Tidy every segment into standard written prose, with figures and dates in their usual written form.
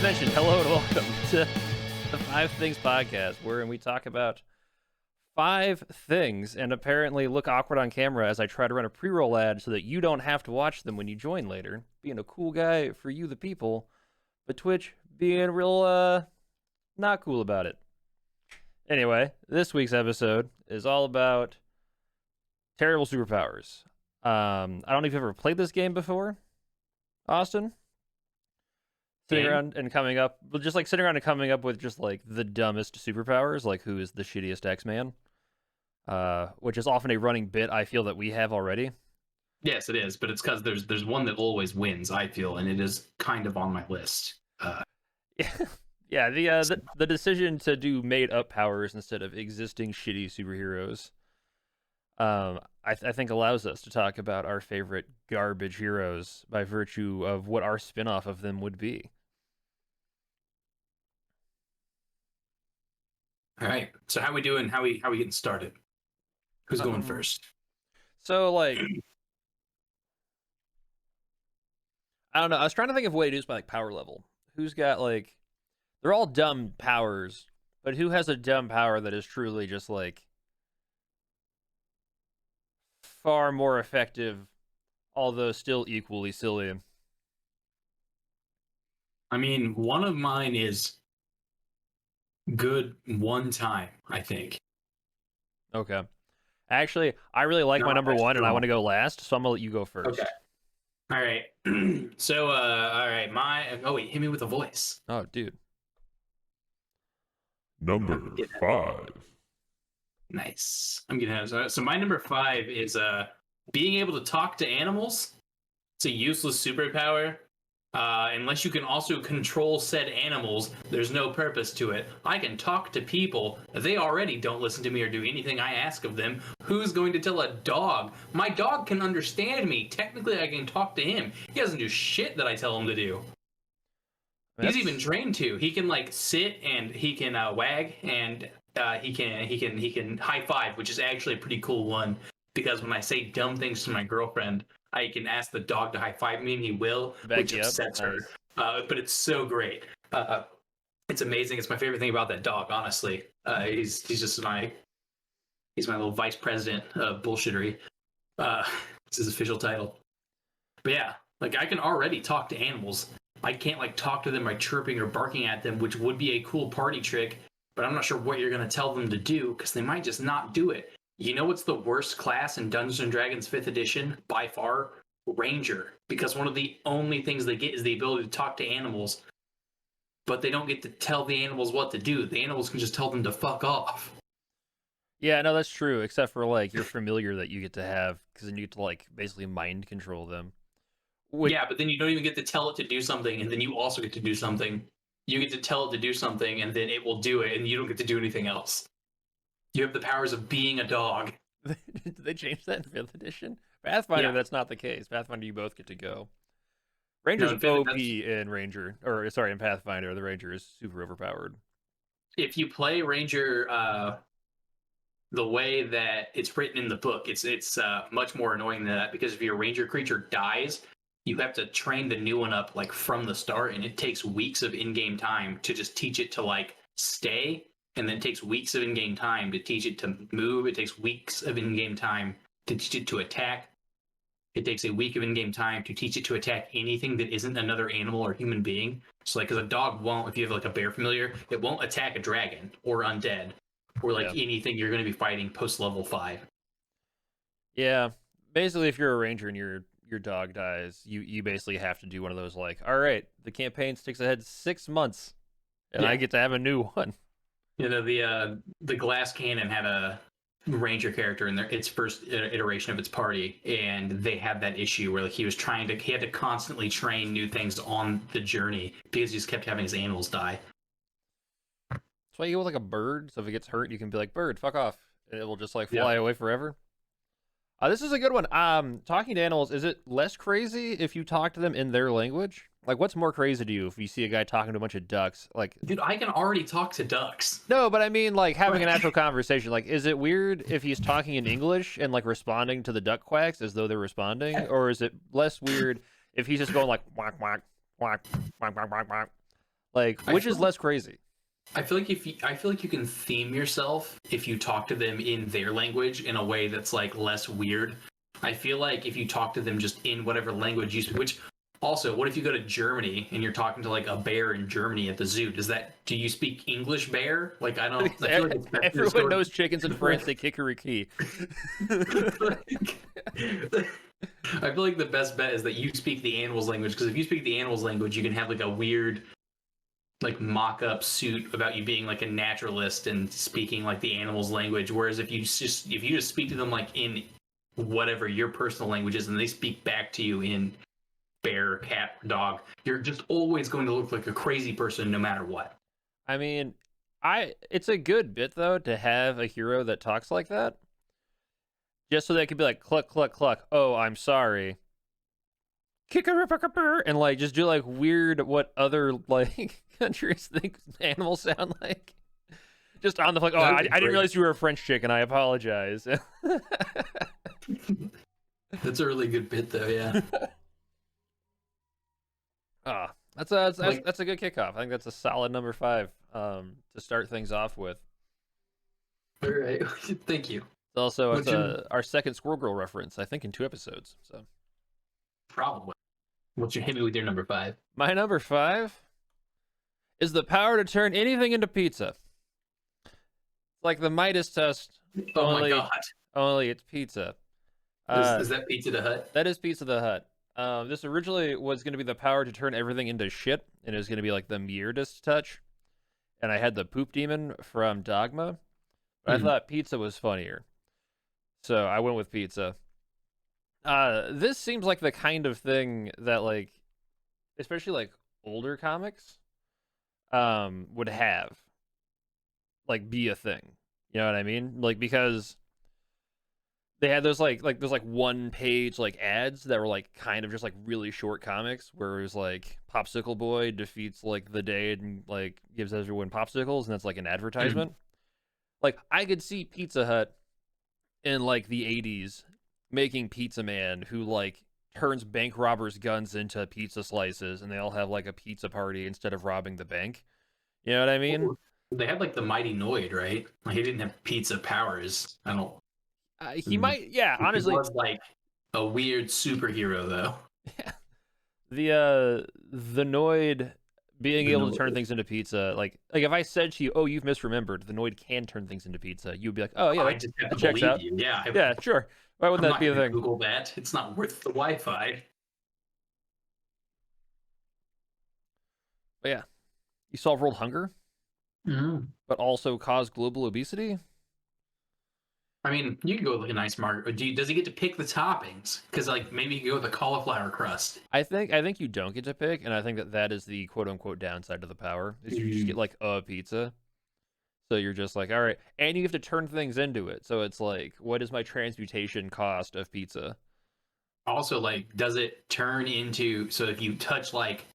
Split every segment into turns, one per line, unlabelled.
As mentioned, hello and welcome to the Five Things podcast, wherein we talk about five things and apparently look awkward on camera as I try to run a pre-roll ad so that you don't have to watch them when you join later. Being a cool guy for you, the people, but Twitch being real, not cool about it. Anyway, this week's episode is all about terrible superpowers. I don't know if you've ever played this game before, Austin. Sitting around and coming up with just like the dumbest superpowers, like who is the shittiest X-Man, which is often a running bit I feel that we have already.
Yes, it is, but it's because there's one that always wins, I feel, and it is kind of on my list.
Yeah, the decision to do made up powers instead of existing shitty superheroes, I think allows us to talk about our favorite garbage heroes by virtue of what our spin-off of them would be.
All right, so how we doing? How we getting started? Who's going first?
So, like, I don't know. I was trying to think of a way to do this by, like, power level. Who's got, like, they're all dumb powers, but who has a dumb power that is truly just, like, far more effective, although still equally silly?
I mean, one of mine is good one time, I think.
Okay. Actually, I really like my number one, and I want to go last, so I'm gonna let you go first.
Okay. All right. So, all right, oh wait, hit me with a voice.
Oh, dude.
Number 5.
Nice. I'm gonna have so my number 5 is being able to talk to animals. It's a useless superpower. Unless you can also control said animals, there's no purpose to it. I can talk to people. They already don't listen to me or do anything I ask of them. Who's going to tell a dog? My dog can understand me. Technically, I can talk to him. He doesn't do shit that I tell him to do. He's even trained to. He can like sit and he can wag and he can high five, which is actually a pretty cool one. Because when I say dumb things to my girlfriend, I can ask the dog to high five me and he will, which upsets her. But it's so great. It's amazing. It's my favorite thing about that dog, honestly. He's just he's my little vice president of bullshittery. It's his official title. But yeah, like I can already talk to animals. I can't like talk to them by chirping or barking at them, which would be a cool party trick, but I'm not sure what you're going to tell them to do because they might just not do it. You know what's the worst class in Dungeons & Dragons 5th edition? By far, Ranger. Because one of the only things they get is the ability to talk to animals, but they don't get to tell the animals what to do. The animals can just tell them to fuck off.
Yeah, no, that's true, except for, like, your familiar that you get to have, because then you get to, like, basically mind control them.
Yeah, but then you don't even get to tell it to do something, and then you also get to do something. You get to tell it to do something, and then it will do it, and you don't get to do anything else. You have the powers of being a dog.
Did they change that in 5th edition? Pathfinder, That's not the case. Pathfinder, you both get to go. Ranger's OP in Ranger, or sorry, in Pathfinder, the Ranger is super overpowered.
If you play Ranger the way that it's written in the book, it's much more annoying than that, because if your Ranger creature dies, you have to train the new one up like from the start, and it takes weeks of in-game time to just teach it to like stay. And then it takes weeks of in-game time to teach it to move. It takes weeks of in-game time to teach it to attack. It takes a week of in-game time to teach it to attack anything that isn't another animal or human being. So, like, because a dog won't, if you have, like, a bear familiar, it won't attack a dragon or undead or, like, anything you're going to be fighting post-level 5.
Yeah. Basically, if you're a ranger and your dog dies, you basically have to do one of those, like, all right, the campaign sticks ahead 6 months, and I get to have a new one.
You know, the Glass Cannon had a Ranger character in its first iteration of its party, and they had that issue where like he had to constantly train new things on the journey because he just kept having his animals die.
That's why you go with like a bird, so if it gets hurt, you can be like, bird, fuck off, and it will just like fly away forever. This is a good one. Talking to animals, is it less crazy if you talk to them in their language? Like, what's more crazy to you if you see a guy talking to a bunch of ducks? Like,
dude, I can already talk to ducks.
No, but I mean, like, having an actual conversation. Like, is it weird if he's talking in English and, like, responding to the duck quacks as though they're responding? Or is it less weird if he's just going, like, quack, quack, quack, quack, quack, quack, quack? Like, which is less crazy?
I feel like I feel like you can theme yourself if you talk to them in their language in a way that's like less weird. I feel like if you talk to them just in whatever language you speak, which also, what if you go to Germany and you're talking to like a bear in Germany at the zoo? Do you speak English bear? Like I don't. I feel like it's best to just
Everyone
go-
knows chickens in France. They kikariki.
I feel like the best bet is that you speak the animal's language, because if you speak the animal's language, you can have like a weird, like mock-up suit about you being like a naturalist and speaking like the animal's language. Whereas if you just speak to them like in whatever your personal language is, and they speak back to you in bear, cat, dog, you're just always going to look like a crazy person no matter what.
I mean, it's a good bit though to have a hero that talks like that. Just so they could be like, cluck, cluck, cluck. Oh, I'm sorry. And like just do like weird what other like countries think animals sound like. Just on the like, oh, I didn't realize you were a French chicken. I apologize.
That's a really good bit though, yeah.
That's a good kickoff. I think that's a solid number 5 to start things off with.
All right, thank you.
Also, it's our second Squirrel Girl reference, I think, in 2 episodes. So
probably. What's your hit me with your number 5?
My number 5 is the power to turn anything into pizza. It's like the Midas test.
Oh my god!
Only it's pizza.
Is that Pizza the Hut?
That is Pizza the Hut. This originally was going to be the power to turn everything into shit, and it was going to be like the weirdest touch. And I had the poop demon from Dogma, but I thought pizza was funnier, so I went with pizza. This seems like the kind of thing that, like, especially like older comics, would have, like, be a thing. You know what I mean? Like, because they had those like those like 1-page like ads that were like kind of just like really short comics where it was like Popsicle Boy defeats like the day and like gives everyone popsicles, and that's like an advertisement. Like I could see Pizza Hut in like the 80s making Pizza Man who like turns bank robbers' guns into pizza slices, and they all have like a pizza party instead of robbing the bank. You know what I mean?
They had like the Mighty Noid, right? Like he didn't have pizza powers. I don't.
He might, yeah. Honestly,
he was like a weird superhero, though.
Yeah. The Noid being able to turn things into pizza, like if I said to you, "Oh, you've misremembered," the Noid can turn things into pizza. You'd be like, "Oh yeah,
I just have
that
to
checks
believe
out."
you. Yeah.
Yeah, sure. Why wouldn't
I'm
that be a
not gonna
thing?
Google that. It's not worth the Wi-Fi.
But yeah, you solve world hunger, but also cause global obesity.
I mean, you could go with like a nice margarita. Does he get to pick the toppings? Because like maybe you could go with a cauliflower crust.
I think you don't get to pick, and I think that is the quote unquote downside of the power. Is you just get like a pizza. So you're just like, all right, and you have to turn things into it. So it's like, what is my transmutation cost of pizza?
Also, like, does it turn into, so if you touch like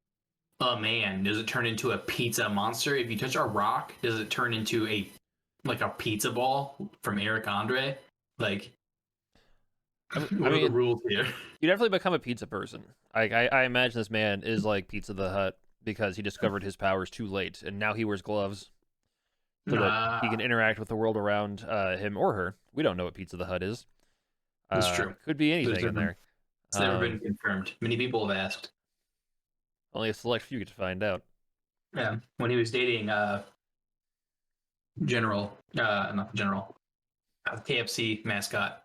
a man, does it turn into a pizza monster? If you touch a rock, does it turn into a pizza ball from Eric Andre? Like, what are the rules here?
You definitely become a pizza person. I imagine this man is like Pizza the Hut because he discovered his powers too late, and now he wears gloves so that he can interact with the world around him or her. We don't know what Pizza the Hut is.
That's true.
Could be anything in there.
It's never been confirmed. Many people have asked.
Only a select few get to find out.
Yeah, when he was dating General, not the General, KFC mascot.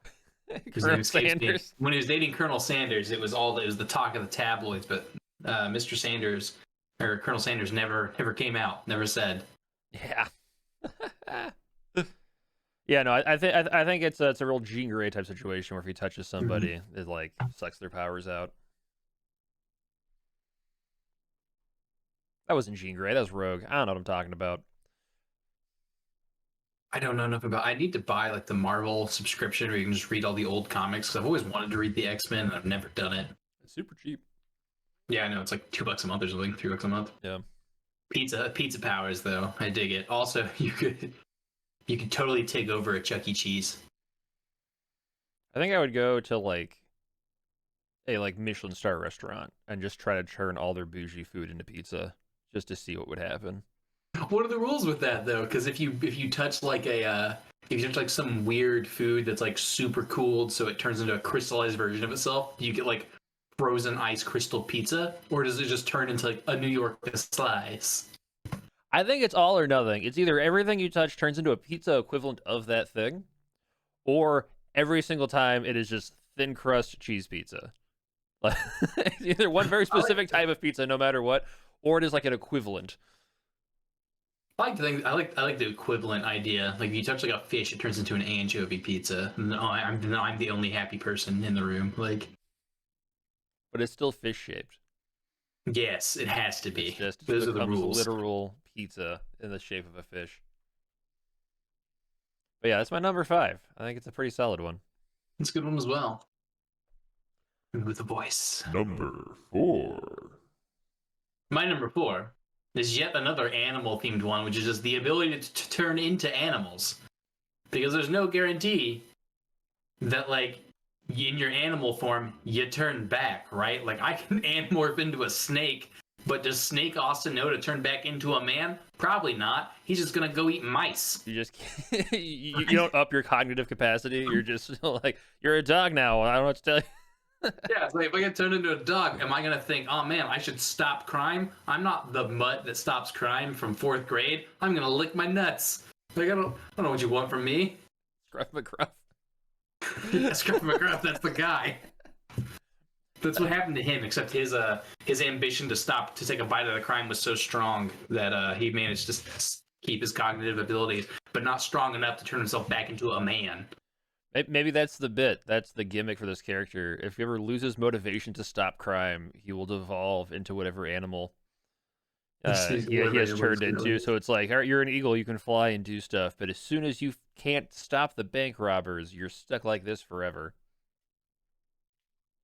Colonel Sanders.
When he was dating Colonel Sanders, it was the talk of the tabloids. But Mr. Sanders or Colonel Sanders never came out, never said.
Yeah. Yeah, no, I think it's a real Jean Grey type situation where if he touches somebody, it like sucks their powers out. That wasn't Jean Grey, that was Rogue. I don't know what I'm talking about.
I don't know enough about. I need to buy like the Marvel subscription where you can just read all the old comics, because I've always wanted to read the XMen and I've never done it.
It's super cheap.
Yeah, I know, it's like $2 a month or something, $3 a month.
Yeah.
Pizza powers though, I dig it. Also, you could totally take over a Chuck E. Cheese.
I think I would go to like a Michelin star restaurant and just try to turn all their bougie food into pizza. just to see what would happen.
What are the rules with that though? Because if you touch like if you touch like some weird food that's like super cooled, so it turns into a crystallized version of itself, you get like frozen ice crystal pizza, or does it just turn into like a New York slice?
I think it's all or nothing. It's either everything you touch turns into a pizza equivalent of that thing, or every single time it is just thin crust cheese pizza. Like either one very specific type of pizza, no matter what, or it is like an equivalent.
I like the equivalent idea. Like if you touch like a fish, it turns into an anchovy pizza. No, I'm the only happy person in the room. Like,
But it's still fish shaped.
yes, it has to be.
It's just
Those are the
becomes
rules.
literal pizza in the shape of a fish. But yeah, that's my number 5. I think it's a pretty solid one.
It's a good one as well. And with a voice.
Number 4.
My number 4 is yet another animal-themed one, which is just the ability to turn into animals. Because there's no guarantee that, like, in your animal form, you turn back, right? Like, I can animorph into a snake, but does Snake Austin know to turn back into a man? Probably not. He's just gonna go eat mice.
You just you don't up your cognitive capacity. You're just like, you're a dog now. I don't know what to tell you.
Yeah, it's like if I get turned into a dog, am I gonna think, oh man, I should stop crime? I'm not the mutt that stops crime from 4th grade. I'm gonna lick my nuts. Like I don't know what you want from me.
Scruff McGruff.
Yeah, Scruff McGruff, that's the guy. That's what happened to him, except his ambition to take a bite of the crime was so strong that he managed to keep his cognitive abilities, but not strong enough to turn himself back into a man.
Maybe that's the bit. That's the gimmick for this character. If he ever loses motivation to stop crime, he will devolve into whatever animal he has turned into. So it's like, all right, you're an eagle, you can fly and do stuff, but as soon as you can't stop the bank robbers, you're stuck like this forever.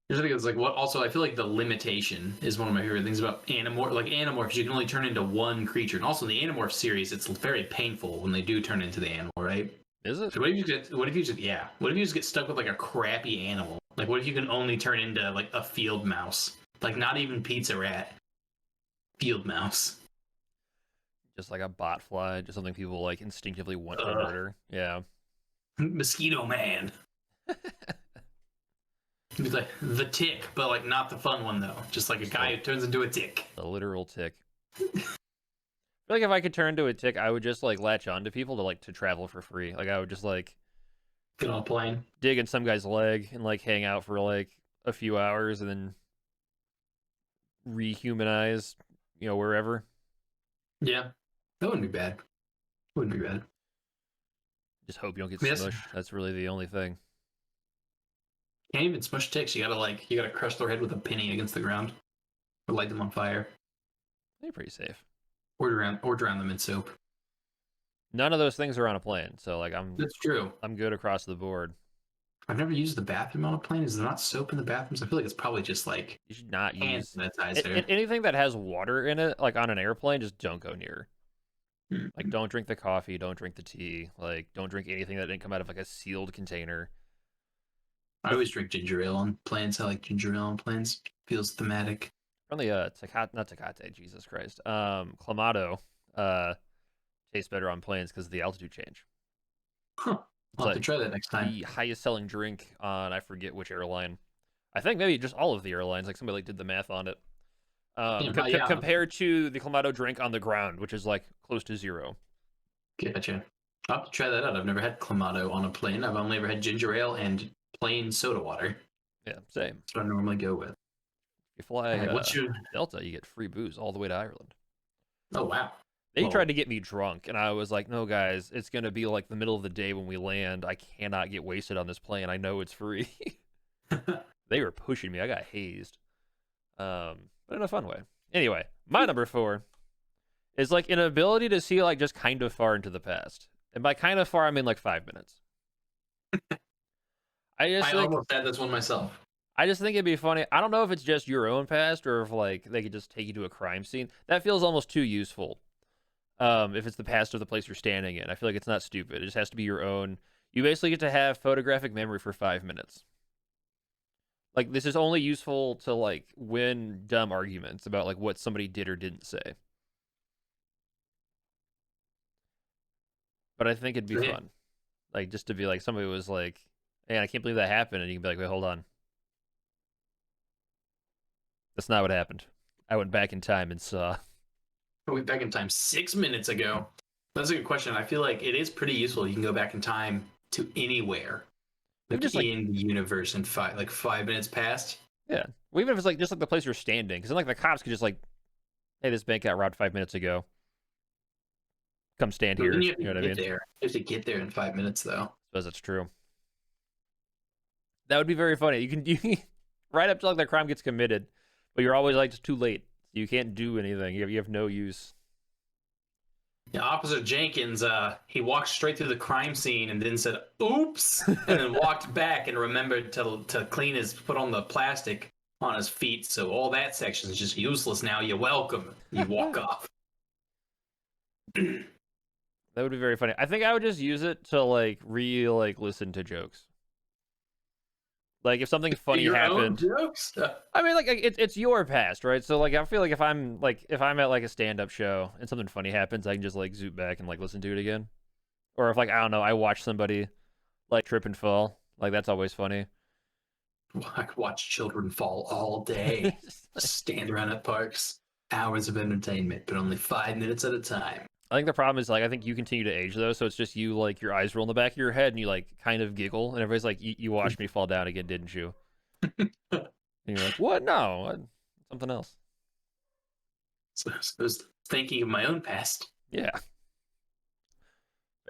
Here's the thing, it's like what also I feel like the limitation is one of my favorite things about Animorph. Like Animorphs, you can only turn into one creature. And also in the Animorph series, it's very painful when they do turn into the animal, right?
Is it?
So what if you just get stuck with like a crappy animal? Like what if you can only turn into like a field mouse? Like not even pizza rat. Field mouse.
Just like a bot fly, just something people like instinctively want to murder. Yeah.
Mosquito man. It's like the tick, but like not the fun one though. Just like a guy who turns into a tick.
The literal tick. I feel like if I could turn into a tick, I would just like latch on to people to travel for free. Like I would just like
get on a plane,
dig in some guy's leg, and like hang out for like a few hours, and then rehumanize, wherever.
Yeah, that wouldn't be bad. Wouldn't be bad.
Just hope you don't get smushed. That's really the only thing.
Can't even smush ticks. You gotta crush their head with a penny against the ground, or light them on fire.
They're pretty safe.
Or drown them in soap.
None of those things are on a plane, so like
That's true.
I'm good across the board.
I've never used the bathroom on a plane. Is there not soap in the bathrooms? I feel like it's probably just like
you should not
hand
use
sanitizer.
Anything that has water in it, like on an airplane, just don't go near.
Mm-hmm.
Like don't drink the coffee, don't drink the tea, like don't drink anything that didn't come out of like a sealed container.
I always drink ginger ale on planes. I like ginger ale on planes. Feels thematic.
Only Tecate, Jesus Christ. Clamato tastes better on planes because of the altitude change.
Huh. I'll have to try that next time.
The highest selling drink on I forget which airline. I think maybe just all of the airlines. Like somebody did the math on it. Compared to the Clamato drink on the ground, which is like close to 0.
Gotcha. I'll have to try that out. I've never had Clamato on a plane. I've only ever had ginger ale and plain soda water.
Yeah, same.
That's what I normally go with.
If you fly Delta, you get free booze all the way to Ireland.
Oh, wow.
They tried to get me drunk, and I was like, no, guys, it's going to be like the middle of the day when we land. I cannot get wasted on this plane. I know it's free. They were pushing me. I got hazed. But in a fun way. Anyway, my number 4 is like an ability to see like just kind of far into the past. And by kind of far, I mean like 5 minutes. I
almost had this one myself.
I just think it'd be funny. I don't know if it's just your own past or if like they could just take you to a crime scene. That feels almost too useful. If it's the past of the place you're standing in, I feel like it's not stupid. It just has to be your own. You basically get to have photographic memory for 5 minutes. Like this is only useful to like win dumb arguments about like what somebody did or didn't say. but I think it'd be
Yeah.
fun. Like, just to be like, somebody was like, man, I can't believe that happened. And you can be like, wait, hold on. That's not what happened. I went back in time and saw.
I went back in time 6 minutes ago. That's a good question. I feel like it is pretty useful. You can go back in time to anywhere,
Maybe
like
just like,
in the universe, in 5 minutes past.
yeah. Well, even if it's like just like the place you're standing, because then like the cops could just like, hey, this bank got robbed 5 minutes ago. Come stand
But
here.
then
You know what I mean?
there. You have to get there in 5 minutes, though.
Suppose that's true. That would be very funny. You can right up to like the crime gets committed, but you're always like, it's too late. You can't do anything. You have no use.
Yeah, Officer Jenkins, he walked straight through the crime scene and then said, "Oops," and then walked back and remembered to put on the plastic on his feet. So all that section is just useless now. You're welcome. You walk off.
That would be very funny. I think I would just use it to like listen to jokes. Like if something funny
Your
happened.
own jokes?
I mean, like it's your past, right? So like I feel like if I'm at like a stand-up show and something funny happens, I can just like zoom back and like listen to it again. Or if like I don't know, I watch somebody like trip and fall, like that's always funny.
I could watch children fall all day. Stand around at parks. Hours of entertainment, but only 5 minutes at a time.
I think the problem is like I think you continue to age though, so it's just you like your eyes roll in the back of your head and you like kind of giggle, and everybody's like, "You watched me fall down again, didn't you?" And you're like, "What? No, something else."
So I was thinking of my own past.
Yeah,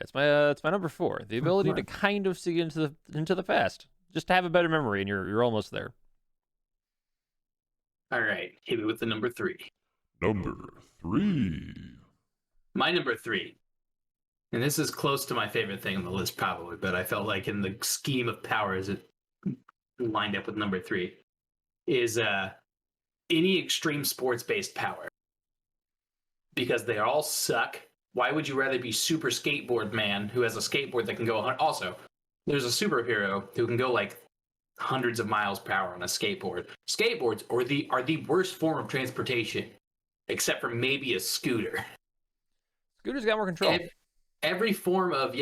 it's my number 4. The ability to kind of see into the past, just to have a better memory, and you're almost there.
All right, hit me with the number 3.
Number 3.
My number 3, and this is close to my favorite thing on the list probably, but I felt like in the scheme of powers it lined up with number 3, is any extreme sports based power, because they all suck. Why would you rather be super skateboard man who has a skateboard that can go also, there's a superhero who can go like hundreds of miles per hour on a skateboard. Skateboards are the worst form of transportation, except for maybe a scooter.
Scooter's got more control.
Every form of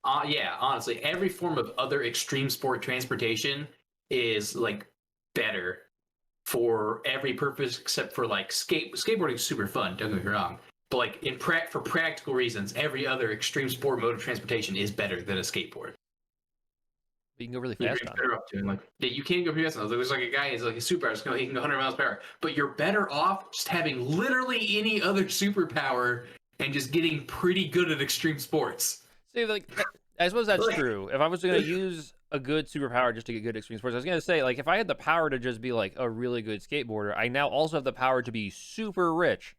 honestly, every form of other extreme sport transportation is like better for every purpose except for like skateboarding is super fun. Don't get me wrong, but like for practical reasons, every other extreme sport mode of transportation is better than a skateboard.
You can go really fast on it.
You can't go pretty fast. There's like a guy, he's like a superpower, so he can go 100 miles per hour. But you're better off just having literally any other superpower and just getting pretty good at extreme sports.
See, like, I suppose that's true. If I was going to use a good superpower just to get good at extreme sports, I was going to say, like, if I had the power to just be, like, a really good skateboarder, I now also have the power to be super rich.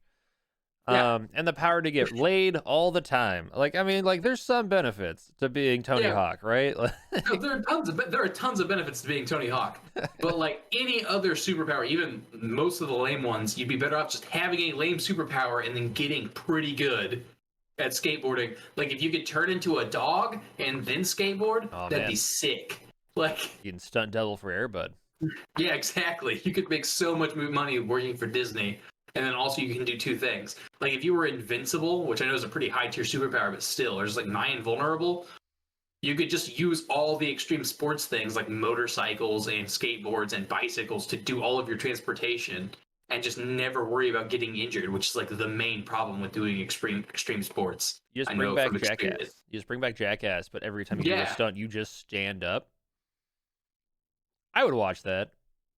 Yeah.
And the power to get laid all the time. Like, I mean, like, there's some benefits to being Tony Hawk, right?
No, there are tons of benefits to being Tony Hawk. But, like, any other superpower, even most of the lame ones, you'd be better off just having a lame superpower and then getting pretty good at skateboarding. Like, if you could turn into a dog and then skateboard, that'd be sick. Like,
you can stunt double for Airbud.
Yeah, exactly. You could make so much money working for Disney. And then also you can do 2 things. Like if you were invincible, which I know is a pretty high tier superpower, but still, or just like nigh invulnerable, you could just use all the extreme sports things like motorcycles and skateboards and bicycles to do all of your transportation and just never worry about getting injured, which is like the main problem with doing extreme sports.
You just bring back Jackass. You just bring back Jackass, but every time you do a stunt, you just stand up. I would watch that.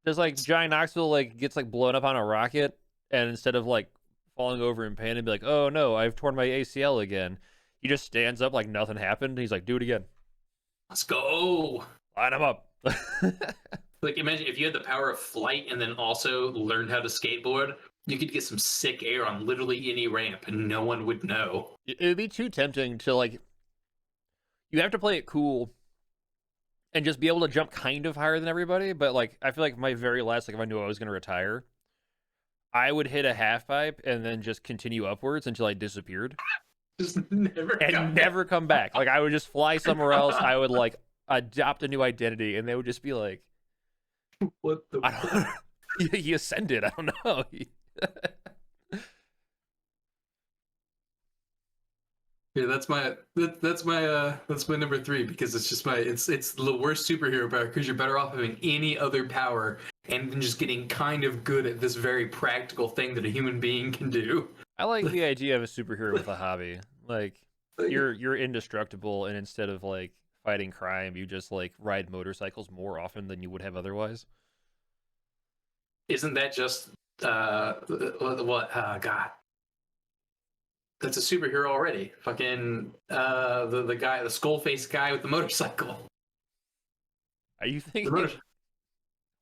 Does like Johnny Knoxville like gets like blown up on a rocket? And instead of like falling over in pain and be like, "Oh no, I've torn my ACL again," he just stands up like nothing happened. And he's like, "Do it again.
Let's go.
Line him up."
Like imagine if you had the power of flight and then also learned how to skateboard, you could get some sick air on literally any ramp and no one would know.
It'd be too tempting to like. You have to play it cool. And just be able to jump kind of higher than everybody, but like I feel like my very last, like if I knew I was gonna retire, I would hit a half pipe and then just continue upwards until I disappeared.
Just never
come back. Like I would just fly somewhere else. I would like adopt a new identity, and they would just be like,
"What the?
He ascended. I don't know."
Yeah, that's my number 3 because it's just it's the worst superhero power because you're better off having any other power and then just getting kind of good at this very practical thing that a human being can do.
I like the idea of a superhero with a hobby. Like you're indestructible, and instead of like fighting crime, you just like ride motorcycles more often than you would have otherwise.
Isn't that just what? God, that's a superhero already. Fucking the guy, the skull faced guy with the motorcycle.
Are you
The
thinking?
motor-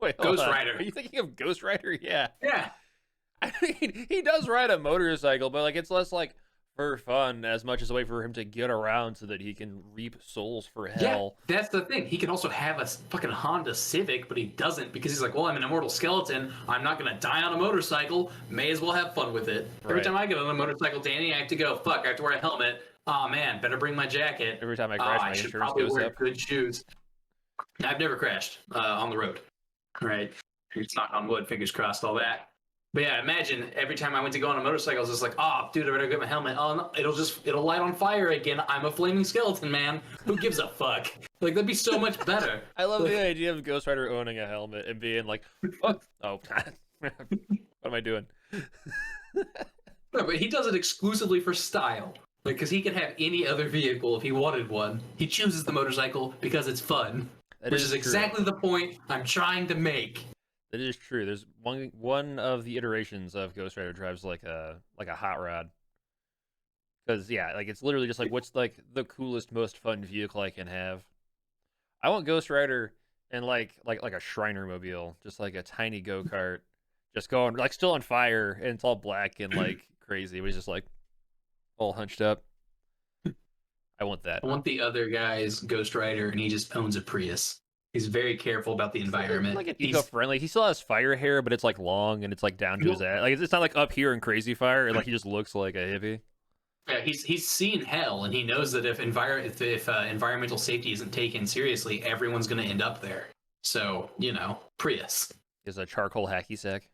Wait,
Ghost
hold on.
Rider.
Are you thinking of Ghost Rider? Yeah.
Yeah.
I mean, he does ride a motorcycle, but like it's less like for fun as much as a way for him to get around so that he can reap souls for hell.
Yeah, that's the thing. He can also have a fucking Honda Civic, but he doesn't because he's like, well, I'm an immortal skeleton. I'm not going to die on a motorcycle. May as well have fun with it. Every
Right.
time I get on a motorcycle, Danny, I have to go, fuck, I have to wear a helmet. Oh, man, better bring my jacket.
Every time I crash, my
I should
insurance
probably
goes
wear
up.
good shoes. I've never crashed on the road. Right. It's knock on wood, fingers crossed, all that. But yeah, imagine every time I went to go on a motorcycle, I was just like, oh, dude, I better get my helmet. Oh, no, it'll light on fire again. I'm a flaming skeleton, man. Who gives a fuck? Like, that'd be so much better.
I love the idea of Ghost Rider owning a helmet and being like, oh, what am I doing?
No, but he does it exclusively for style. Like, because he can have any other vehicle if he wanted one. He chooses the motorcycle because it's fun.
That
Which is
true.
exactly the point I'm trying to make.
That is true. There's one of the iterations of Ghost Rider drives like a hot rod. Because yeah, like it's literally just like what's like the coolest, most fun vehicle I can have. I want Ghost Rider and like a Shriner mobile, just like a tiny go kart, just going like still on fire and it's all black and like crazy. But he's just like all hunched up. I want that.
I want the other guy's Ghost Rider, and he just owns a Prius. He's very careful about the environment.
Like eco-friendly. He still has fire hair, but it's like long and it's like down to his ass. Like it's not like up here in crazy fire. Like he just looks like a hippie.
Yeah, he's seen hell, and he knows that if environmental safety isn't taken seriously, everyone's going to end up there. So Prius.
Is a charcoal hacky sack.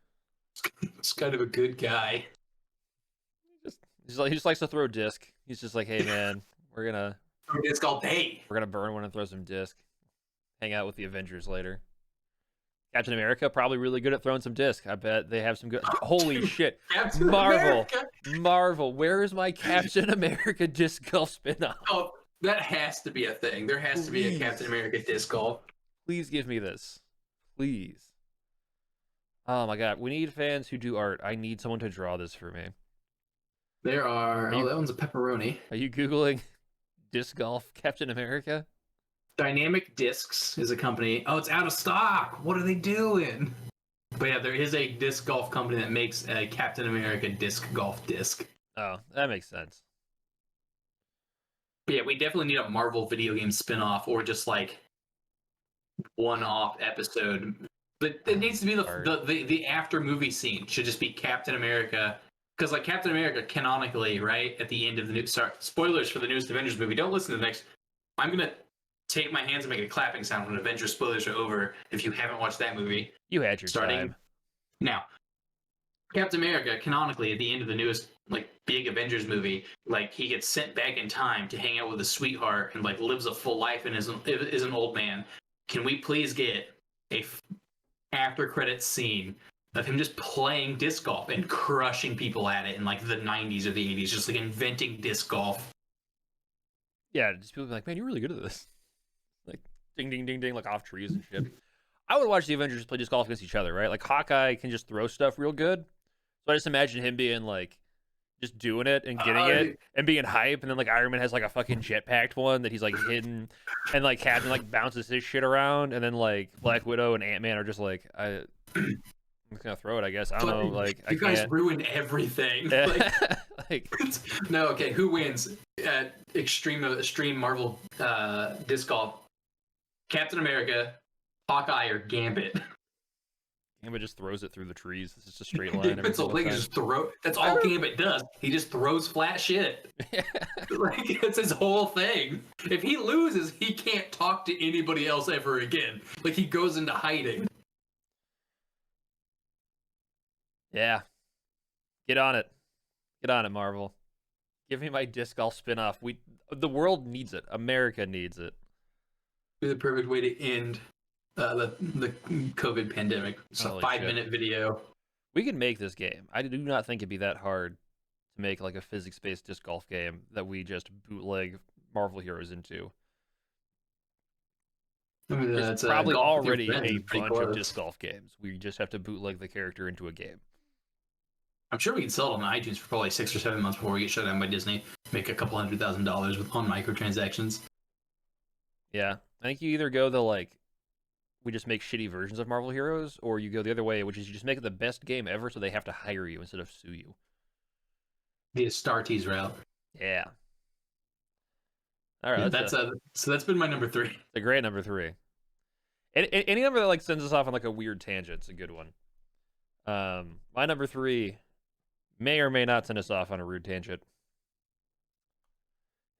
He's kind of a good guy.
He just likes to throw disc. He's just like, hey man, we're gonna
It's called Hey.
We're gonna burn one and throw some disc. Hang out with the Avengers later. Captain America probably really good at throwing some disc. I bet they have some good. Holy shit!
Captain
Marvel,
America.
Marvel. Where is my Captain America disc golf spinoff?
Oh, that has to be a thing. There has to be a
Please.
Captain America disc golf.
Please give me this, please. Oh my god, we need fans who do art. I need someone to draw this for me.
There are.
Are you-
that one's a pepperoni.
Are you googling disc golf Captain America?
Dynamic Discs is a company. Oh, it's out of stock. What are they doing? But yeah, there is a disc golf company that makes a Captain America disc golf disc.
Oh, that makes sense.
But yeah, we definitely need a Marvel video game spin-off or just like one-off episode. But it needs to be the after movie scene. Should just be Captain America. Because like Captain America canonically, right, at the end of the new spoilers for the newest Avengers movie. Don't listen to the next. I'm gonna take my hands and make a clapping sound when Avengers spoilers are over. If you haven't watched that movie,
You had your time.
now. Captain America canonically at the end of the newest like big Avengers movie, like he gets sent back in time to hang out with his sweetheart and like lives a full life and is an old man. Can we please get a after credits scene of him just playing disc golf and crushing people at it in like the 90s or the 80s, just like inventing disc golf?
Yeah, just people be like, man, you're really good at this. Like, ding, ding, ding, ding, like off trees and shit. I would watch the Avengers play disc golf against each other, right? Like, Hawkeye can just throw stuff real good. So I just imagine him being, like, just doing it and getting it and being hype. And then, like, Iron Man has, like, a fucking jetpacked one that he's, like, hidden. And, like, Captain, like, bounces his shit around. And then, like, Black Widow and Ant-Man are just like, I'm just gonna throw it, I guess. I don't know, like,
you
I
guys
can't.
ruined everything.
Like,
No, okay, who wins at extreme Marvel disc golf? Captain America, Hawkeye, or Gambit?
Gambit just throws it through the trees. It's just a straight line. Every
It's a
single
thing,
time.
just throw. That's all Gambit does. He just throws flat shit. Like that's his whole thing. If he loses, he can't talk to anybody else ever again. Like he goes into hiding.
Yeah. Get on it. Get on it, Marvel. Give me my disc golf spin-off. The world needs it. America needs it.
Be the perfect way to end the COVID pandemic. It's a
Holy
5-minute video.
We could make this game. I do not think it'd be that hard to make like a physics-based disc golf game that we just bootleg Marvel Heroes into.
I mean,
There's
that's
probably
golf with your
already
friends
a
is pretty
bunch of
close.
disc golf games. We just have to bootleg the character into a game.
I'm sure we can sell it on iTunes for probably 6 or 7 months before we get shut down by Disney. Make a couple $100,000 on microtransactions.
Yeah, I think you either go the like, we just make shitty versions of Marvel Heroes, or you go the other way, which is you just make it the best game ever, so they have to hire you instead of sue you.
The Star Tease route.
Yeah. All right,
Yeah,
that's
that's been my number 3.
a great number 3. Any number that like sends us off on like a weird tangent's a good one. My number 3 may or may not send us off on a rude tangent.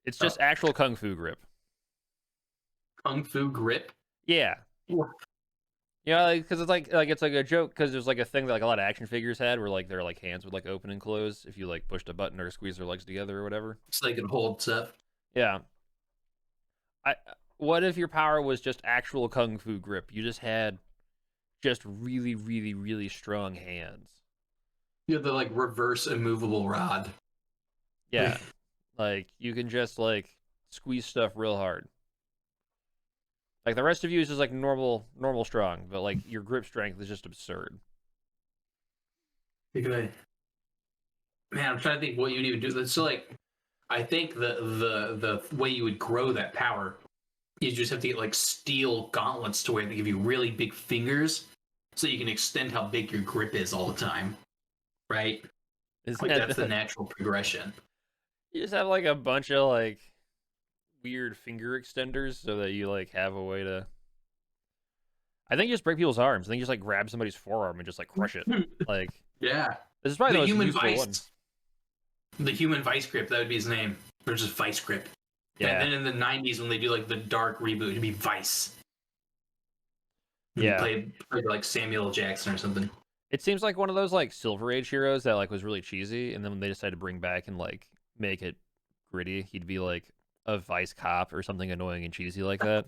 It's just actual kung fu grip.
Kung Fu Grip.
Yeah.
What?
Yeah, because it's like it's like a joke because there's like a thing that like a lot of action figures had where like their like hands would like open and close if you like pushed a button or squeezed their legs together or whatever.
So they can hold stuff.
Yeah. What if your power was just actual kung fu grip? You just had just really, really, really strong hands.
You have the like reverse immovable rod.
Yeah. Like you can just like squeeze stuff real hard. Like the rest of you is just like normal strong, but like your grip strength is just absurd.
Man, I'm trying to think what you'd even do. So like, I think the way you would grow that power is you just have to get like steel gauntlets to where they give you really big fingers, so you can extend how big your grip is all the time, right? Like that's the natural progression.
You just have like a bunch of like weird finger extenders so that you like have a way to. I think you just break people's arms. I think you just like grab somebody's forearm and just like crush it. Like
Yeah,
this is probably the most
human
useful
vice.
one.
The human vice grip, that would be his name. Or just vice grip.
Yeah.
And then in the 90s when they do like the dark reboot, it'd be Vice.
Yeah.
Played like Samuel L. Jackson or something.
It seems like one of those like Silver Age heroes that like was really cheesy, and then when they decided to bring back and like make it gritty, he'd be like a vice cop or something annoying and cheesy like that.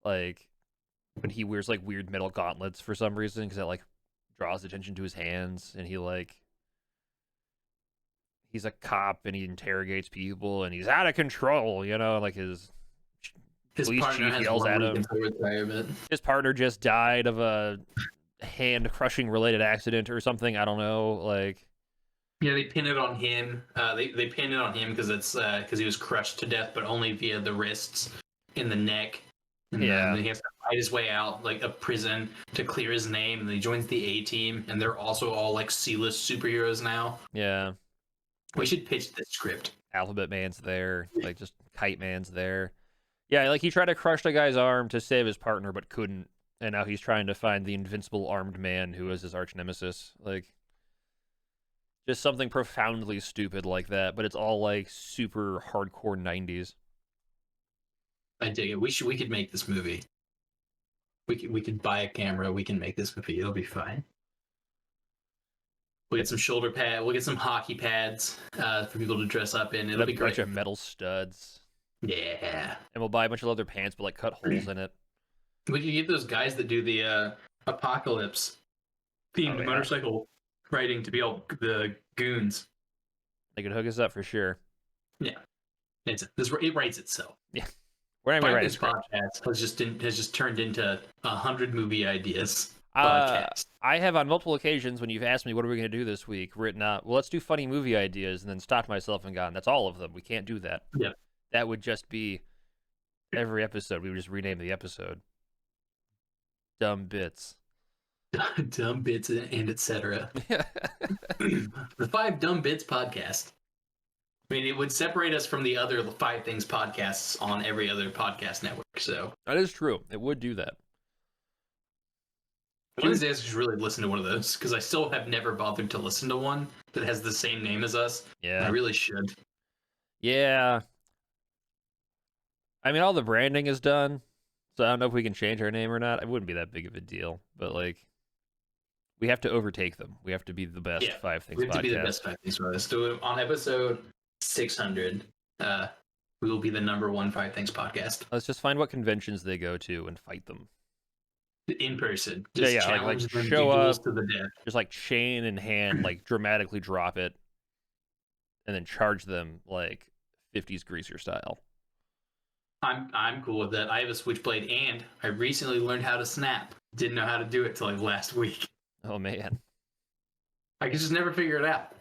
Like when he wears like weird metal gauntlets for some reason because that like draws attention to his hands, and he's a cop and he interrogates people and he's out of control, you know, like his police
partner
chief yells at him.
until retirement.
His partner just died of a hand crushing related accident or something. I don't know. Like,
Yeah, they pin it on him. They pin it on him because it's because he was crushed to death, but only via the wrists in the neck. And
Yeah.
then he has to fight his way out like a prison to clear his name, and then he joins the A team, and they're also all like C-list superheroes now.
yeah,
We should pitch this script.
Alphabet Man's there, like just Kite Man's there. Yeah, like he tried to crush the guy's arm to save his partner, but couldn't, and now he's trying to find the invincible armed man who is his arch nemesis. Like, just something profoundly stupid like that, but it's all like super hardcore 90s.
I dig it. We could make this movie. We could buy a camera. We can make this movie. It'll be fine. We'll get some shoulder pad. We'll get some hockey pads for people to dress up in. It'll be
A bunch
great.
of metal studs,
Yeah.
and we'll buy a bunch of leather pants, but like cut holes in it.
We could get those guys that do the apocalypse themed
Oh, yeah.
motorcycle riding to be all the goons.
They could hook us up for sure.
It writes itself.
We're not even
Five
writing
Things
script.
podcast has just turned into 100 movie ideas.
Uh,
Podcast.
I have on multiple occasions when you've asked me what are we going to do this week, written out, well, let's do funny movie ideas, and then stopped myself and gone, that's all of them. We can't do that.
Yeah.
That would just be every episode. We would just rename the episode. Dumb bits.
Dumb bits and etc. The 5 Dumb Bits podcast. I mean, it would separate us from the other 5 Things podcasts on every other podcast network. So
That is true. It would do that.
one of these days, I should really listen to one of those because I still have never bothered to listen to one that has the same name as us.
Yeah.
I really should.
Yeah. I mean, all the branding is done, so I don't know if we can change our name or not. It wouldn't be that big of a deal, but like, we have to overtake them. We have to be the best
Yeah,
5 Things
We have
podcast.
to be the best 5 Things for us. Do it on episode 600, we will be the number one Five Things podcast
Let's just find what conventions they go to and fight them.
in person.
Yeah,
Just
yeah,
challenge
like
them to
show
duels
up,
to the death.
just like chain in hand, like dramatically drop it, and then charge them like 50s greaser style.
I'm cool with that. I have a switchblade, and I recently learned how to snap. Didn't know how to do it till like last week.
Oh man.
I could just never figure it out.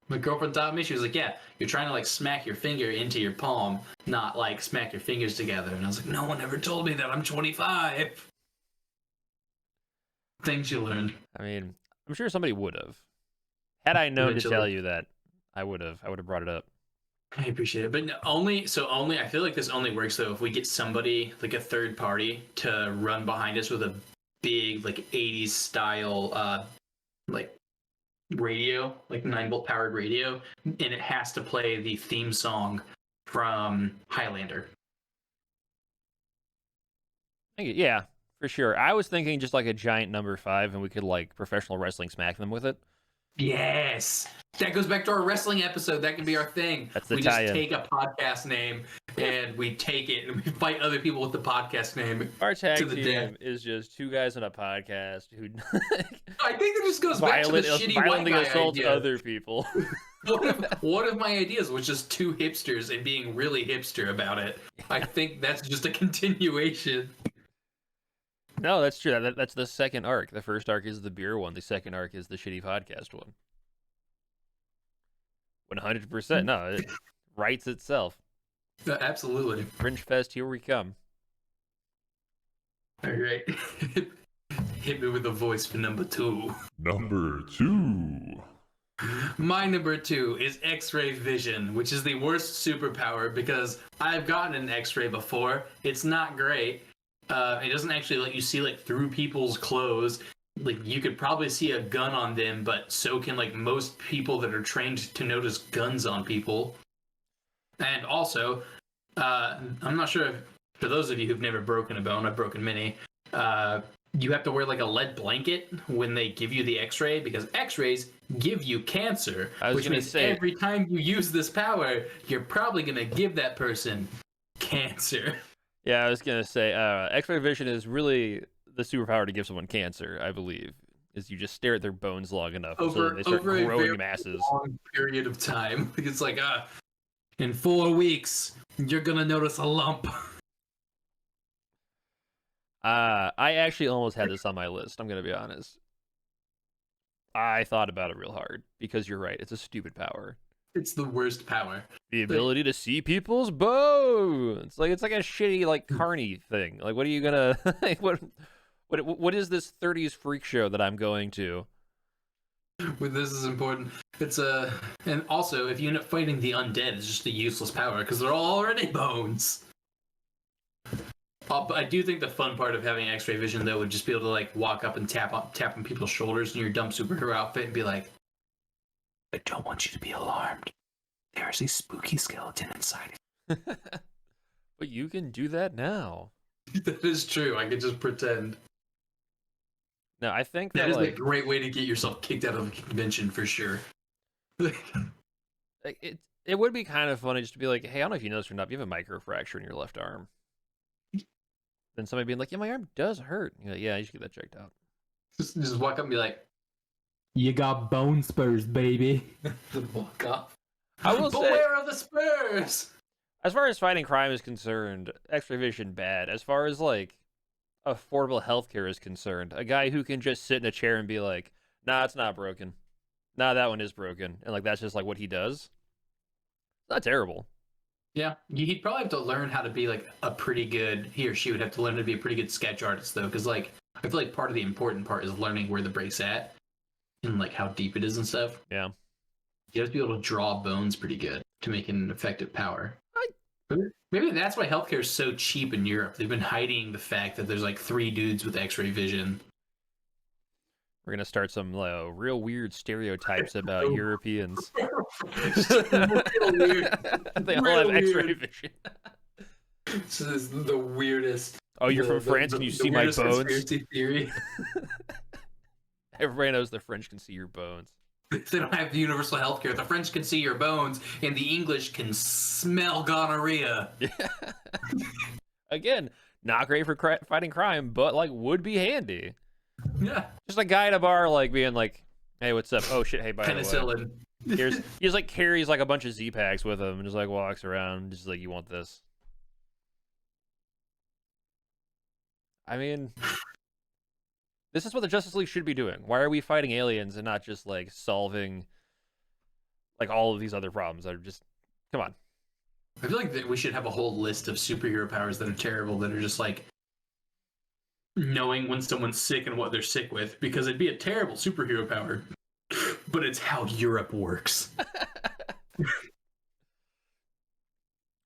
My girlfriend taught me. She was like, "Yeah, you're trying to like smack your finger into your palm, not like smack your fingers together." And I was like, "No one ever told me that. I'm 25." Things you learn.
I mean, I'm sure somebody would have. Had I known to
Eventually.
tell you that, I would have brought it up.
I appreciate it, but only. I feel like this only works though if we get somebody like a third party to run behind us with a big like 80s style like radio, like 9-volt powered radio, and it has to play the theme song from Highlander.
Yeah, for sure. I was thinking just like a giant number 5, and we could like professional wrestling smack them with it.
Yes, that goes back to our wrestling episode. That can be our thing.
That's the
we just
tie-in.
take a podcast name and we take it and we fight other people with the podcast name.
Our tag
To the
team
death.
is just two guys on a podcast who
I think it just goes back to the shitty white
violently
guy
assaults
idea.
other people.
One of my ideas was just two hipsters and being really hipster about it. I think that's just a continuation.
No, that's true. That's the second arc. The first arc is the beer one. The second arc is the shitty podcast one. 100%. No, it writes itself.
Absolutely.
Fringe Fest, here we come.
All right. Hit me with a voice for number 2.
Number 2.
My number 2 is X-Ray Vision, which is the worst superpower because I've gotten an X-ray before. It's not great. It doesn't actually let you see like through people's clothes. Like you could probably see a gun on them, but so can like most people that are trained to notice guns on people. And also, I'm not sure if, for those of you who've never broken a bone, I've broken many. You have to wear like a lead blanket when they give you the X-ray because X-rays give you cancer,
I was
which
gonna
means
say-
every time you use this power, you're probably gonna give that person cancer.
Yeah, I was going to say, X-ray vision is really the superpower to give someone cancer, I believe, is you just stare at their bones long enough so that they start
a
growing
very
masses.
long period of time. It's like, in 4 weeks, you're gonna notice a lump.
I actually almost had this on my list, I'm going to be honest. I thought about it real hard, because you're right, it's a stupid power.
It's the worst power.
The ability to see people's bones. Like it's like a shitty like carny thing. Like what are you gonna like, what is this 30s freak show that I'm going to?
When this is important, it's and also if you end up fighting the undead, it's just a useless power because they're all already bones. But I do think the fun part of having X-ray vision though would just be able to like walk up and tap on people's shoulders in your dumb superhero outfit and be like, I don't want you to be alarmed. There is a spooky skeleton inside.
But you can do that now.
That is true. I could just pretend.
No, I think
That
that
is a
like,
great way to get yourself kicked out of a convention for sure.
like it would be kind of funny just to be like, hey, I don't know if you noticed or not, but you have a microfracture in your left arm. Then somebody being like, yeah, my arm does hurt. You're like, yeah, you should get that checked out.
Just walk up and be like, you got bone spurs, baby. Walk off.
I will say,
Beware of the spurs!
as far as fighting crime is concerned, X-ray vision bad. As far as like affordable healthcare is concerned, a guy who can just sit in a chair and be like, nah, it's not broken. Nah, that one is broken. And like that's just like what he does. It's not terrible.
Yeah, he'd probably have to learn how to be like a pretty good, he or she would have to learn to be a pretty good sketch artist though, because like, I feel like part of the important part is learning where the break's at and like how deep it is and stuff.
Yeah.
You have to be able to draw bones pretty good to make an effective power. Maybe that's why healthcare is so cheap in Europe. They've been hiding the fact that there's like 3 dudes with X-ray vision.
We're gonna start some real weird stereotypes about Europeans.
Real weird.
They all
Real
have X-ray
weird.
vision.
This is the weirdest.
Oh, you're from France and you see my
weirdest
bones?
conspiracy theory.
Everybody knows the French can see your bones.
They don't have universal healthcare. The French can see your bones, and the English can smell gonorrhea.
Yeah. Again, not great for fighting crime, but like would be handy.
Yeah.
Just a guy at a bar, like being like, "Hey, what's up? Oh shit, hey, by the way."
Penicillin.
He just like carries like a bunch of Z-Packs with him and just like walks around, just like, you want this? I mean, this is what the Justice League should be doing. Why are we fighting aliens and not just like solving like all of these other problems that are just, come on.
I feel like that we should have a whole list of superhero powers that are terrible, that are just like knowing when someone's sick and what they're sick with, because it'd be a terrible superhero power. But it's how Europe works.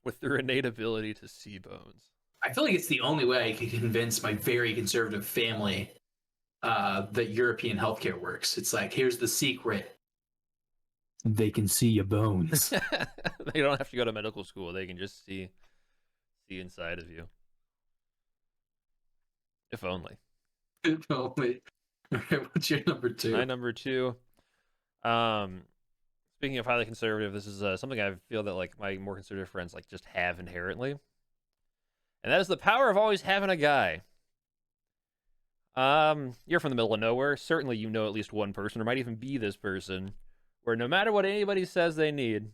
With their innate ability to see bones.
I feel like it's the only way I can convince my very conservative family that European healthcare works. It's like, here's the secret. They can see your bones.
They don't have to go to medical school. They can just see inside of you. If only.
If only. All right, what's your number 2?
My number 2. Speaking of highly conservative, this is something I feel that like my more conservative friends like just have inherently, and that is the power of always having a guy. You're from the middle of nowhere. Certainly, you know at least one person, or might even be this person, where no matter what anybody says they need,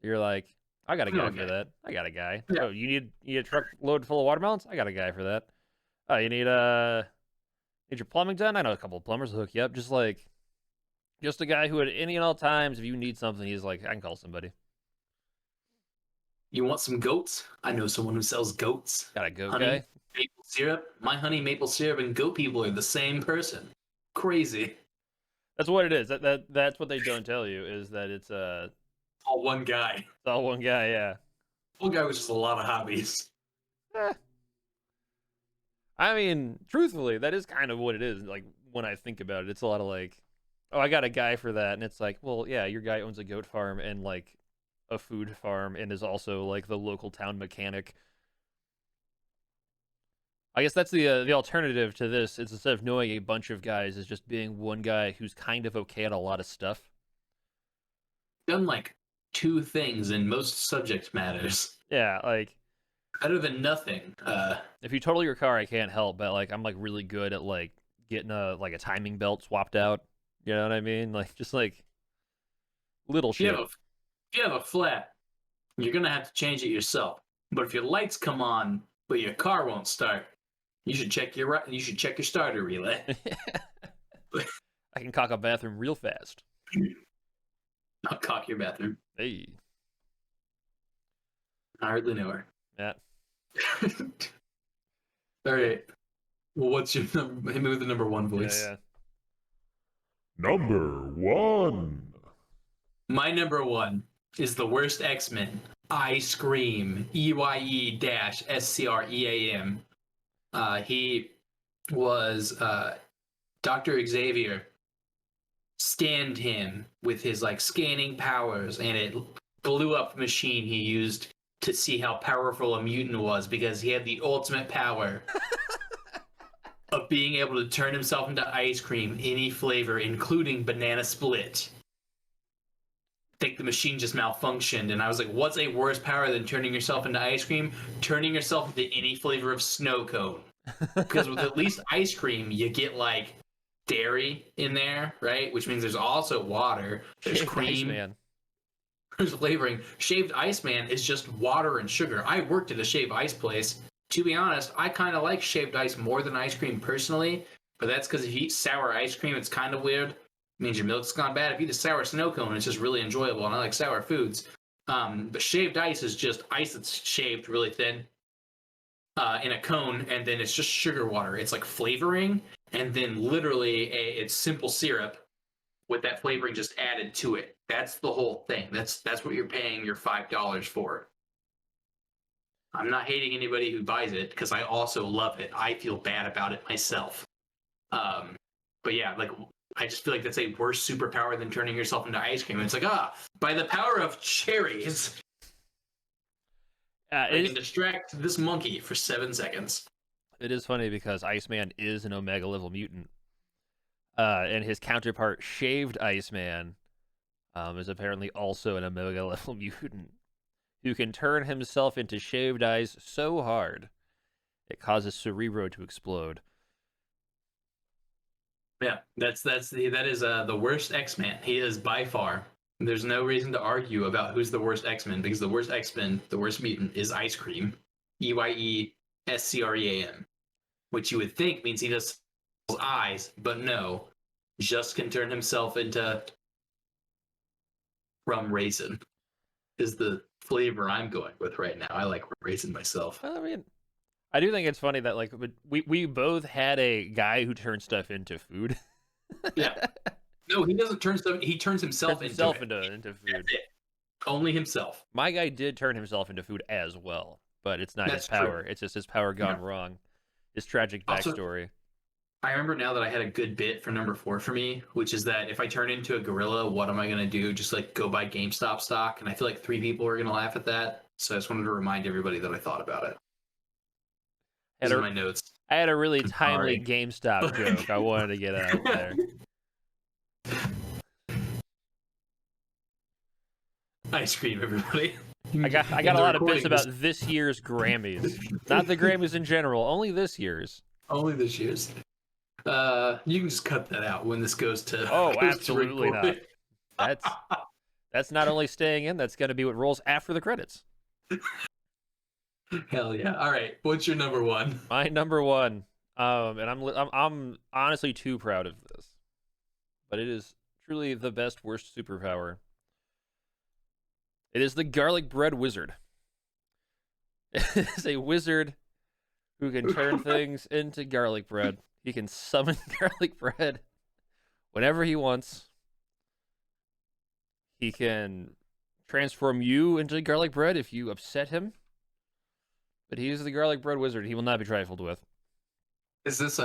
you're like, I got a guy for that. I got a guy.
Yeah.
Oh, you need a truck load full of watermelons? I got a guy for that. Oh, you need your plumbing done? I know a couple of plumbers will hook you up. Just a guy who at any and all times, if you need something, he's like, I can call somebody.
You want some goats? I know someone who sells goats.
Got a goat
Honey,
guy.
maple syrup. My honey, maple syrup, and goat people are the same person. Crazy.
That's what it is. That's what they don't tell you, is that it's
All one guy.
all one guy. Yeah.
One guy with just a lot of hobbies.
I mean, truthfully, that is kind of what it is. Like, when I think about it, it's a lot of like, oh, I got a guy for that, and it's like, well, yeah, your guy owns a goat farm and like a food farm, and is also like the local town mechanic. I guess that's the alternative to this. Is instead of knowing a bunch of guys, is just being one guy who's kind of okay at a lot of stuff.
Done like 2 things in most subject matters.
Yeah, like,
Better than nothing.
if you total your car, I can't help, but like I'm like really good at like getting a timing belt swapped out. You know what I mean? Like, just like little shit.
If you have a flat, you're gonna have to change it yourself. But if your lights come on, but your car won't start, you should check your starter relay.
I can cock a bathroom real fast.
I'll cock your bathroom.
Hey.
I hardly know her.
Yeah.
All right. Well, what's your number? Hit me with the number 1 voice.
Yeah.
Number 1.
My number 1 is the worst X-Men. I Scream. EYE-SCREAM. He was Dr. Xavier. Scanned him with his like scanning powers, and it blew up the machine he used to see how powerful a mutant was, because he had the ultimate power of being able to turn himself into ice cream, any flavor, including banana split. I think the machine just malfunctioned, and I was like, what's a worse power than turning yourself into ice cream? Turning yourself into any flavor of snow cone. Because with at least ice cream, you get like dairy in there, right? Which means there's also water, there's cream,
Man.
there's flavoring. Shaved Ice Man is just water and sugar. I worked at a shaved ice place. To be honest, I kind of like shaved ice more than ice cream personally, but that's because if you eat sour ice cream, it's kind of weird. It means your milk's gone bad. If you eat a sour snow cone, it's just really enjoyable, and I like sour foods. But shaved ice is just ice that's shaved really thin in a cone, and then it's just sugar water. It's like flavoring, and then literally it's simple syrup with that flavoring just added to it. That's the whole thing. That's what you're paying your $5 for. I'm not hating anybody who buys it, because I also love it. I feel bad about it myself. But yeah, like, I just feel like that's a worse superpower than turning yourself into ice cream. It's like, by the power of cherries, I can distract this monkey for 7 seconds.
It is funny because Iceman is an Omega level mutant. And his counterpart, Shaved Iceman, is apparently also an Omega level mutant who can turn himself into shaved ice so hard it causes Cerebro to explode.
Yeah, that is the worst X-Man. He is by far. There's no reason to argue about who's the worst X-Men because the worst X-Men, the worst mutant, is Ice Cream, EYESCREAM, which you would think means he just eyes, but no, just can turn himself into rum raisin. Is the flavor I'm going with right now. I like raisin myself.
I mean, I do think it's funny that like we both had a guy who turned stuff into food.
Yeah. No, he doesn't turn stuff. He turns himself into
into food.
That's it. Only himself.
My guy did turn himself into food as well, but it's not
That's
his power.
true.
It's just his power gone wrong. His tragic backstory.
Also, I remember now that I had a good bit for number 4 for me, which is that if I turn into a gorilla, what am I going to do? Just like go buy GameStop stock? And I feel like 3 people are going to laugh at that. So I just wanted to remind everybody that I thought about it. These are my notes.
I had a really
I'm
timely
sorry.
GameStop joke I wanted to get out there.
Ice cream, everybody.
I got a lot of bits about this year's Grammys. Not the Grammys in general, only this year's.
Only this year's. You can just cut that out when this goes to.
Oh,
goes
absolutely
to
not. That's not only staying in, that's going to be what rolls after the credits.
Hell yeah! All right, what's your number 1?
My number 1, and I'm honestly too proud of this, but it is truly the best worst superpower. It is the Garlic Bread Wizard. It is a wizard who can turn things into garlic bread. He can summon garlic bread whenever he wants. He can transform you into garlic bread if you upset him. But he is the Garlic Bread Wizard. He will not be trifled with.
Is this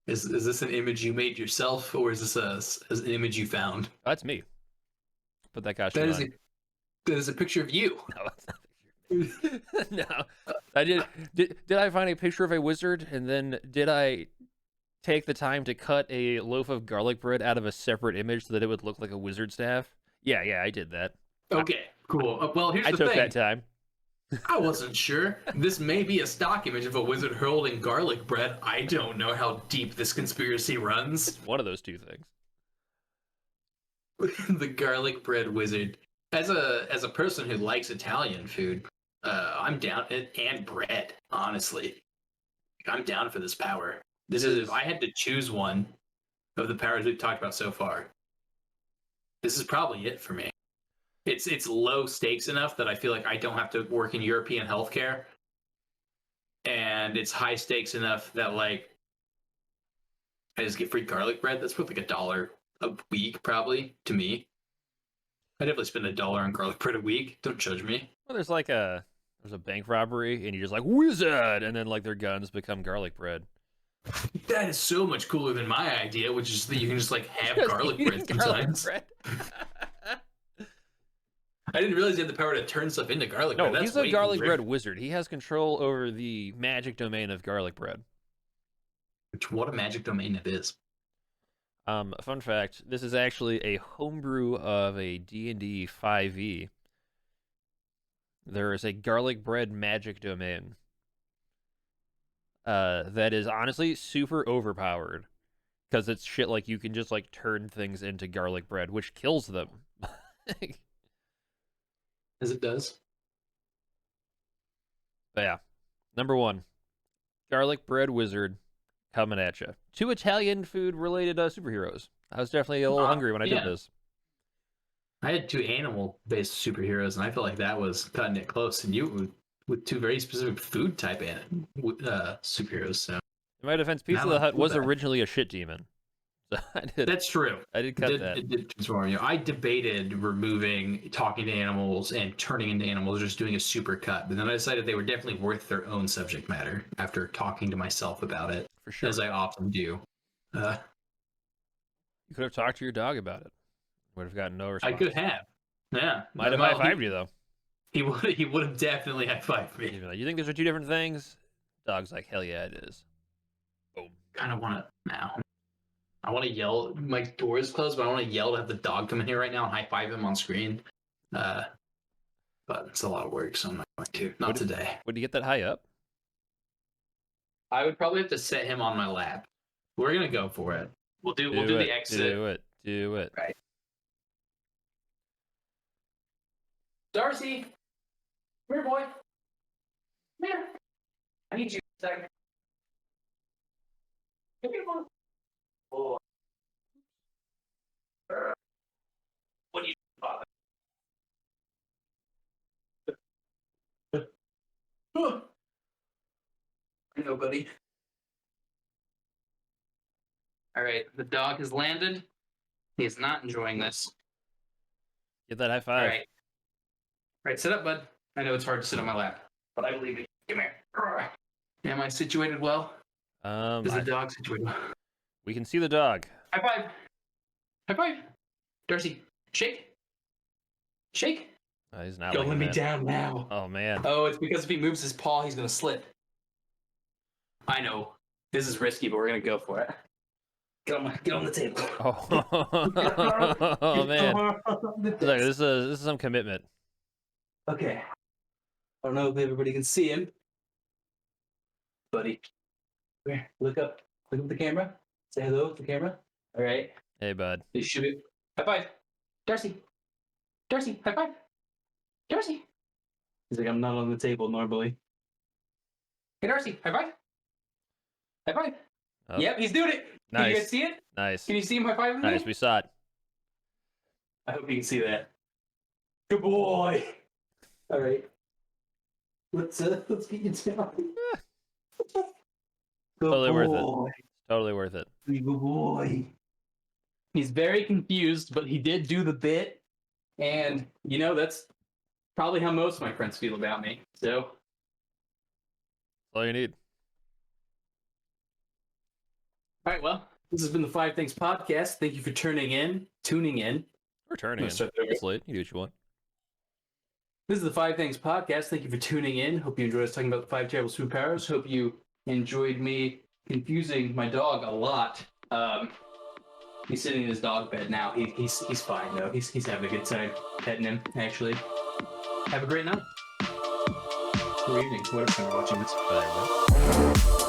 is this an image you made yourself, or is this an image you found?
That's me. Put that costume on.
That is a picture of you.
No, it's not a picture. No. I did I find a picture of a wizard, and then did I take the time to cut a loaf of garlic bread out of a separate image so that it would look like a wizard staff? Yeah, I did that.
Okay, cool. Well, here's
I
the
took
thing.
that time.
I wasn't sure. This may be a stock image of a wizard holding garlic bread. I don't know how deep this conspiracy runs.
One of those two things.
The garlic bread wizard. As a person who likes Italian food, I'm down, and bread, honestly. I'm down for this power. This is, if I had to choose one of the powers we've talked about so far, this is probably it for me. It's low stakes enough that I feel like I don't have to work in European healthcare, and it's high stakes enough that like I just get free garlic bread. That's worth like $1 a week, probably to me. I definitely spend $1 on garlic bread a week. Don't judge me.
Well, there's a bank robbery, and you're just like, wizard! And then, like, their guns become garlic bread.
That is so much cooler than my idea, which is that you can just, like, have garlic bread sometimes.
Bread.
I didn't realize you had the power to turn stuff into garlic bread.
No,
That's
he's a garlic
cooler.
bread wizard. He has control over the magic domain of garlic bread.
What a magic domain it is.
Fun fact, this is actually a homebrew of a D&D 5e. There is a garlic bread magic domain that is honestly super overpowered because it's shit like you can just like turn things into garlic bread, which kills them.
As it does.
But yeah, number 1, garlic bread wizard coming at you. 2 Italian food related superheroes. I was definitely a little hungry when I did this.
I had 2 animal-based superheroes, and I feel like that was cutting it close. And you with 2 very specific food type superheroes. So
in my defense, Pizza the Hut was originally a shit demon. So
that's true.
I did cut that.
It did transform you. I debated removing talking to animals and turning into animals, just doing a super cut. But then I decided they were definitely worth their own subject matter after talking to myself about it.
For sure.
As I often do.
You could have talked to your dog about it. Would have gotten no response.
I could have. Yeah.
Might have high-fived you, though.
He would have definitely high-fived me.
Like, you think those are 2 different things? Dog's like, hell yeah, it is. Boom.
Kind of want to now. I want to yell. My door is closed, but I want to yell to have the dog come in here right now and high five him on screen. But it's a lot of work, so I'm not going to. Not today.
Would you get that high up?
I would probably have to set him on my lap. We're gonna go for it. We'll do the exit.
Do it.
Right. Darcy, come here, boy. Come here. I need you a second. Come here, boy. Oh. What do you do, father? I know, buddy. All right, the dog has landed. He is not enjoying this.
Get that high five.
All right, sit up, bud. I know it's hard to sit on my lap, but I believe it. Come here. Am I situated well? Is the dog situated well?
We can see the dog.
High five. High five. Darcy, shake. Shake.
Oh, he's not.
Don't let me
that.
down now.
Oh man.
Oh, it's because if he moves his paw, he's gonna slip. I know. This is risky, but we're gonna go for it. Get on the table.
Oh, oh man. Look, this is some commitment.
Okay. I don't know if everybody can see him. Buddy. Come here. Look up at the camera. Say hello to the camera. All right.
Hey, bud.
You should be. High five. Darcy. Darcy, high five. Darcy. He's like, I'm not on the table normally. Hey, Darcy, high five. High five. Oh. Yep, he's doing it.
Nice.
Can you guys see it?
Nice.
Can you see him high five?
Nice, we saw it.
I hope you can see that. Good boy. All right. Let's get you down.
Totally worth it. Totally worth it.
Good boy. He's very confused, but he did do the bit, and that's probably how most of my friends feel about me. So
that's all you need.
All right, well, this has been the Five Things Podcast. Thank you for tuning in.
Or turning in. It's late. You do what you want.
This is the Five Things Podcast. Thank you for tuning in. Hope you enjoyed us talking about the 5 terrible superpowers. Hope you enjoyed me confusing my dog a lot. He's sitting in his dog bed now. He's fine though. He's having a good time petting him. Actually, have a great night or evening. Whatever time you're watching this.
Bye, everyone.